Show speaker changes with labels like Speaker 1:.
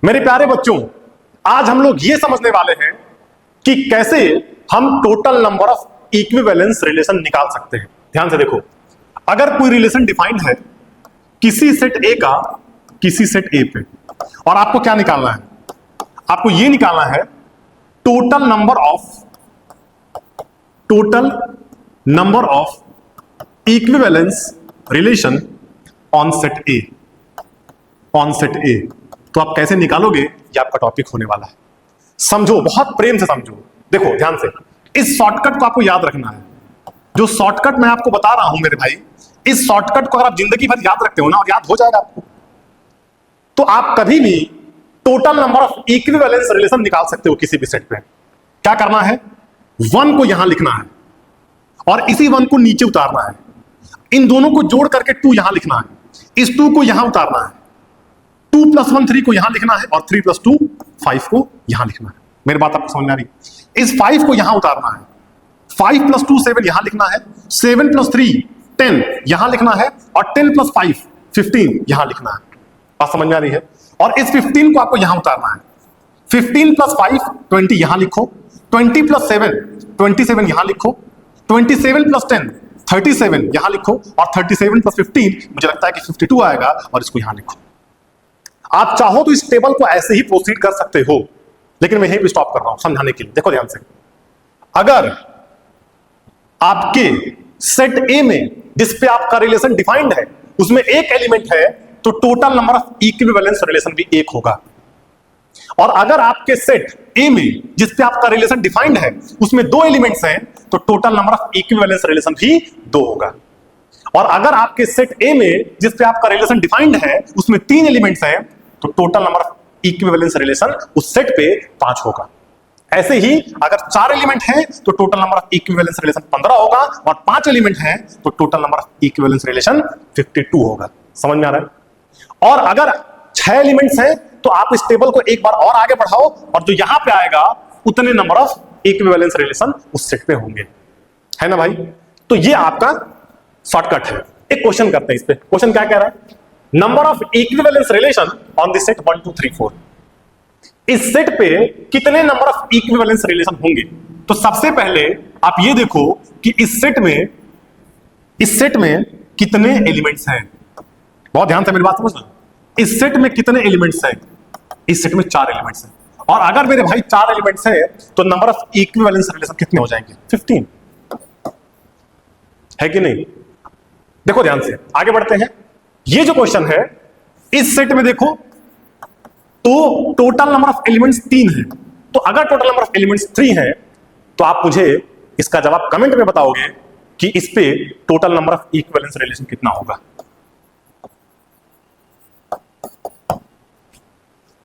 Speaker 1: मेरे प्यारे बच्चों, आज हम लोग ये समझने वाले हैं कि कैसे हम total number of equivalence relation निकाल सकते हैं। ध्यान से देखो, अगर कोई रिलेशन डिफाइंड है किसी सेट ए का किसी सेट ए पे, और आपको क्या निकालना है? आपको ये निकालना है total number of equivalence relation on set ए। तो आप कैसे निकालोगे, ये आपका टॉपिक होने वाला है। समझो, बहुत प्रेम से समझो। देखो ध्यान से, इस शॉर्टकट को आपको याद रखना है। जो शॉर्टकट मैं आपको बता रहा हूं मेरे भाई, इस शॉर्टकट को अगर आप जिंदगी भर याद रखते हो ना, और याद हो जाएगा आपको, तो आप कभी भी total number of equivalence relation निकाल सकते हो किसी भी सेट पे। क्या करना है? 1 को यहां लिखना है और इसी 1 को नीचे उतारना है। इन दोनों को जोड़ करके 2 यहां लिखना है, इस 2 को यहां उतारना है। 2 + 1 3 को यहां लिखना है और 3 + 2 5 को यहां लिखना है। मेरी बात आपको समझ में आ रही? इस 5 को यहां उतारना है। 5 + 2 7 यहां लिखना है, 7 + 3 10 यहां लिखना है और 10 + 5 15 यहां लिखना है। बात समझ में आ रही है? और इस 15 को आपको यहां उतारना है। 15 + 5 20 यहां लिखो, 20 + 7 27 यहां लिखो, 27 + 10 37 यहां लिखो, और 37 + 15 मुझे लगता है कि 52 आएगा, और इसको यहां लिखो। आप चाहो तो इस टेबल को ऐसे ही प्रोसीड कर सकते हो, लेकिन मैं यहीं पे स्टॉप कर रहा हूं समझाने के लिए। देखो ध्यान से, अगर आपके सेट ए में जिस पे आपका रिलेशन डिफाइंड है उसमें एक एलिमेंट है, तो total number of equivalence relation भी 1 होगा। और अगर आपके सेट ए में जिस पे आपका रिलेशन डिफाइंड है उसमें 2 एलिमेंट्स हैं, तो total number of equivalence relation भी 2 होगा। और अगर आपके सेट ए में जिस पे आपका रिलेशन डिफाइंड है उसमें 3 एलिमेंट्स हैं, तो total number of equivalence relation उस सेट पे 5 होगा। ऐसे ही अगर 4 एलिमेंट हैं तो total number of equivalence relation 15 होगा, और 5 एलिमेंट हैं तो total number of equivalence relation 52 होगा। समझ में आ रहा है? और अगर 6 एलिमेंट्स हैं तो आप इस टेबल को एक बार और आगे बढ़ाओ, और जो यहां पे आएगा उतने नंबर ऑफ इक्विवेलेंस रिलेशन उस सेट पे होंगे। है ना भाई? तो ये आपका शॉर्टकट है। एक क्वेश्चन करते हैं इस पे। क्वेश्चन क्या कह रहा है? Number of equivalence relation on the set 1 2 3 4। इस सेट पे कितने नंबर ऑफ इक्विवेलेंस रिलेशन होंगे? तो सबसे पहले आप ये देखो कि इस सेट में कितने एलिमेंट्स हैं। बहुत ध्यान से मेरी बात समझना। इस सेट में कितने एलिमेंट्स हैं? इस सेट में 4 एलिमेंट्स हैं। और अगर मेरे भाई 4 एलिमेंट्स हैं तो नंबर ऑफ इक्विवेलेंस रिलेशन कितने हो जाएंगे? 15 है कि नहीं? देखो ध्यान से, आगे बढ़ते हैं। ये जो क्वेश्चन है, इस सेट में देखो तो टोटल नंबर ऑफ एलिमेंट्स 3 है। तो अगर टोटल नंबर ऑफ एलिमेंट्स 3 है तो आप मुझे इसका जवाब कमेंट में बताओगे कि इस पे total number of equivalence relation कितना होगा।